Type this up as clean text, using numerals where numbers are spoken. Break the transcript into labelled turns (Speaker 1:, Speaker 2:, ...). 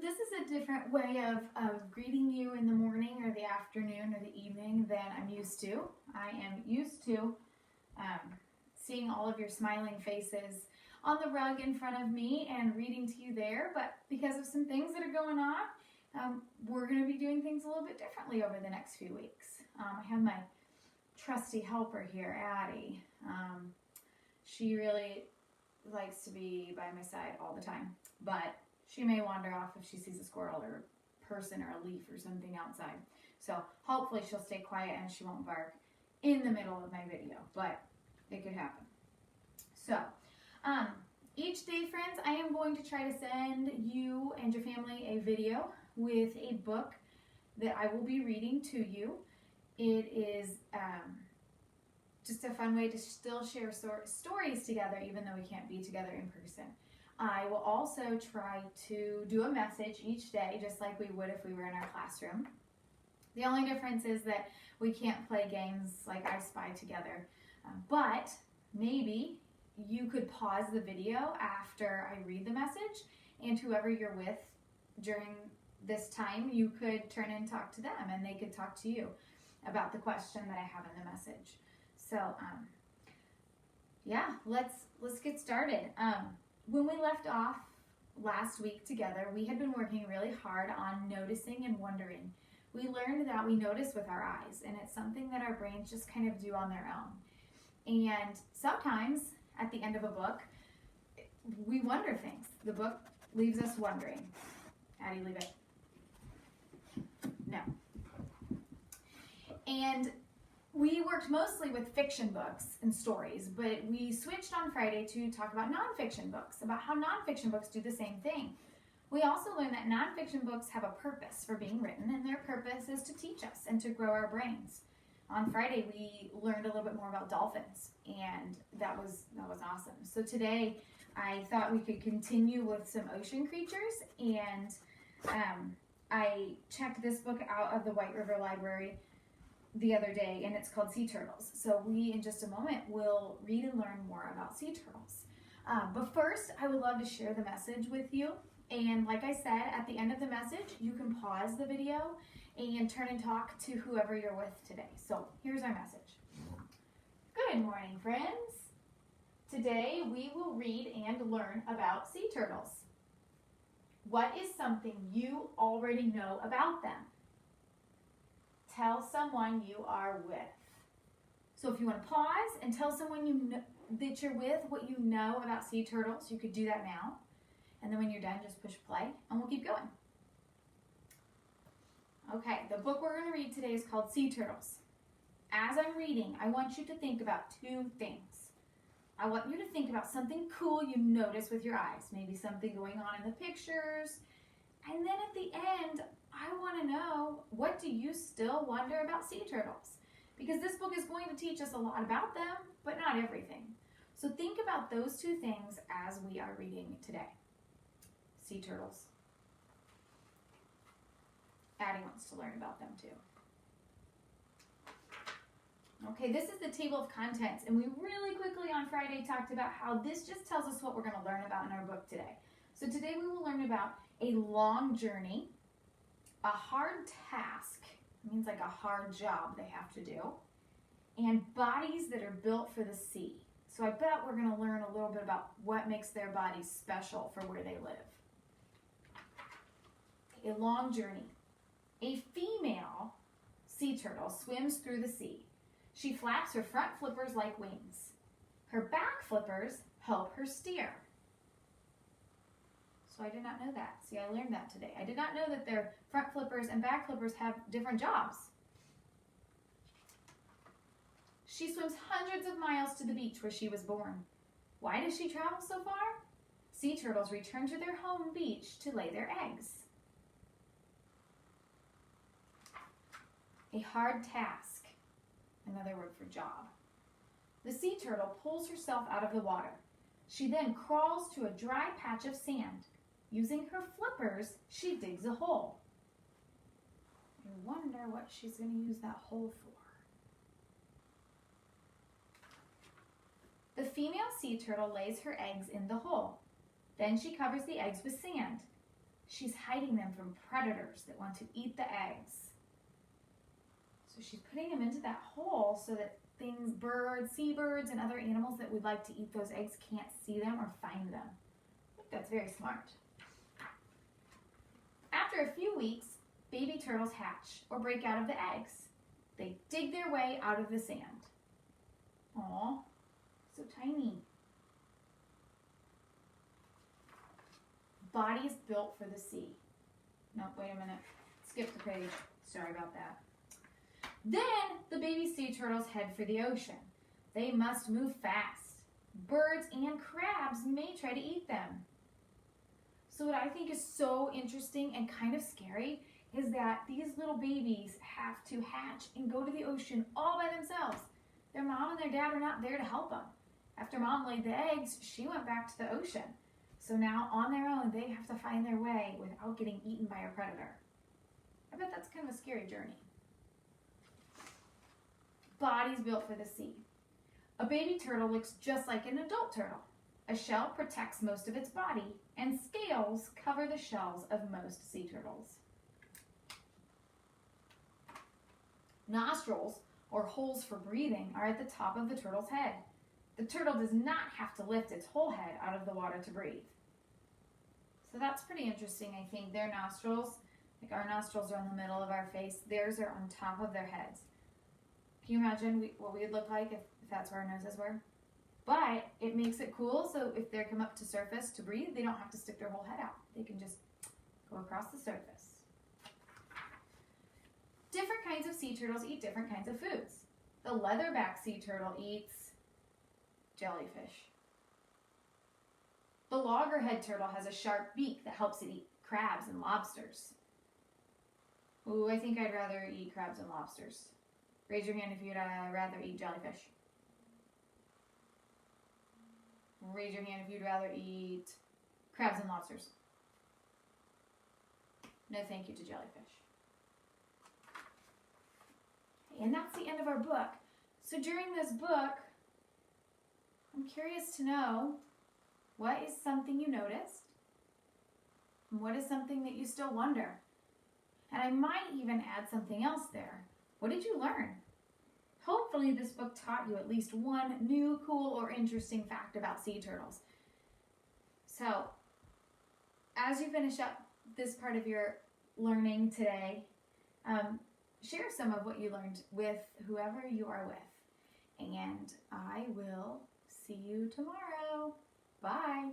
Speaker 1: this is a different way of greeting you in the morning or the afternoon or the evening than I'm used to. I am used to seeing all of your smiling faces on the rug in front of me and reading to you there, but because of some things that are going on, we're going to be doing things a little bit differently over the next few weeks. I have my trusty helper here, Addie. She really likes to be by my side all the time, but she may wander off if she sees a squirrel or a person or a leaf or something outside. So hopefully she'll stay quiet and she won't bark in the middle of my video, but it could happen. So each day, friends, I am going to try to send you and your family a video with a book that I will be reading to you. It is just a fun way to still share stories together, even though we can't be together in person. I will also try to do a message each day, just like we would if we were in our classroom. The only difference is that we can't play games like I Spy together, but maybe you could pause the video after I read the message, and whoever you're with during this time, you could turn and talk to them, and they could talk to you about the question that I have in the message. So, yeah, let's get started. When we left off last week together, we had been working really hard on noticing and wondering. We learned that we notice with our eyes, and it's something that our brains just kind of do on their own. And sometimes, at the end of a book, we wonder things. The book leaves us wondering. Addie, leave it. No. And we worked mostly with fiction books and stories, but we switched on Friday to talk about nonfiction books, about how nonfiction books do the same thing. We also learned that nonfiction books have a purpose for being written, and their purpose is to teach us and to grow our brains. On Friday, we learned a little bit more about dolphins, and that was awesome. So today, I thought we could continue with some ocean creatures, and I checked this book out of the White River Library the other day, and it's called Sea Turtles. So we, in just a moment, will read and learn more about sea turtles. But first, I would love to share the message with you. And like I said, at the end of the message, you can pause the video and turn and talk to whoever you're with today. So here's our message. Good morning, friends. Today, we will read and learn about sea turtles. What is something you already know about them? Tell someone you are with. So if you want to pause and tell someone that you're with what you know about sea turtles, you could do that now. And then when you're done, just push play and we'll keep going. Okay, the book we're going to read today is called Sea Turtles. As I'm reading, I want you to think about two things. I want you to think about something cool you notice with your eyes, maybe something going on in the pictures. And then at the end, I want to know, what do you still wonder about sea turtles? Because this book is going to teach us a lot about them, but not everything. So think about those two things as we are reading today. Sea turtles. Addie wants to learn about them too. Okay, this is the table of contents, and we really quickly on Friday talked about how this just tells us what we're going to learn about in our book today. So today we will learn about a long journey, a hard task, means like a hard job they have to do, and bodies that are built for the sea. So I bet we're going to learn a little bit about what makes their bodies special for where they live. A long journey. A female sea turtle swims through the sea. She flaps her front flippers like wings. Her back flippers help her steer. So I did not know that. See, I learned that today. I did not know that their front flippers and back flippers have different jobs. She swims hundreds of miles to the beach where she was born. Why does she travel so far? Sea turtles return to their home beach to lay their eggs. A hard task, another word for job. The sea turtle pulls herself out of the water. She then crawls to a dry patch of sand. Using her flippers, she digs a hole. I wonder what she's going to use that hole for. The female sea turtle lays her eggs in the hole. Then she covers the eggs with sand. She's hiding them from predators that want to eat the eggs. So she's putting them into that hole so that things, birds, seabirds, and other animals that would like to eat those eggs can't see them or find them. I think that's very smart. After a few weeks, baby turtles hatch or break out of the eggs. They dig their way out of the sand. Aw, so tiny. Bodies built for the sea. No, wait a minute. Skip the page. Sorry about that. Then the baby sea turtles head for the ocean. They must move fast. Birds and crabs may try to eat them. So what I think is so interesting and kind of scary is that these little babies have to hatch and go to the ocean all by themselves. Their mom and their dad are not there to help them. After mom laid the eggs, she went back to the ocean. So now on their own, they have to find their way without getting eaten by a predator. I bet that's kind of a scary journey. Bodies built for the sea. A baby turtle looks just like an adult turtle. A shell protects most of its body, and scales cover the shells of most sea turtles. Nostrils, or holes for breathing, are at the top of the turtle's head. The turtle does not have to lift its whole head out of the water to breathe. So that's pretty interesting, I think. Their nostrils, like our nostrils are in the middle of our face, theirs are on top of their heads. Can you imagine what we would look like if that's where our noses were? But it makes it cool, so if they come up to surface to breathe, they don't have to stick their whole head out. They can just go across the surface. Different kinds of sea turtles eat different kinds of foods. The leatherback sea turtle eats jellyfish. The loggerhead turtle has a sharp beak that helps it eat crabs and lobsters. Ooh, I think I'd rather eat crabs and lobsters. Raise your hand if you'd rather eat jellyfish. Raise your hand if you'd rather eat crabs and lobsters. No thank you to jellyfish. And that's the end of our book. So during this book, I'm curious to know, what is something you noticed? And what is something that you still wonder? And I might even add something else there. What did you learn? Hopefully this book taught you at least one new, cool, or interesting fact about sea turtles. So, as you finish up this part of your learning today, share some of what you learned with whoever you are with. And I will see you tomorrow. Bye.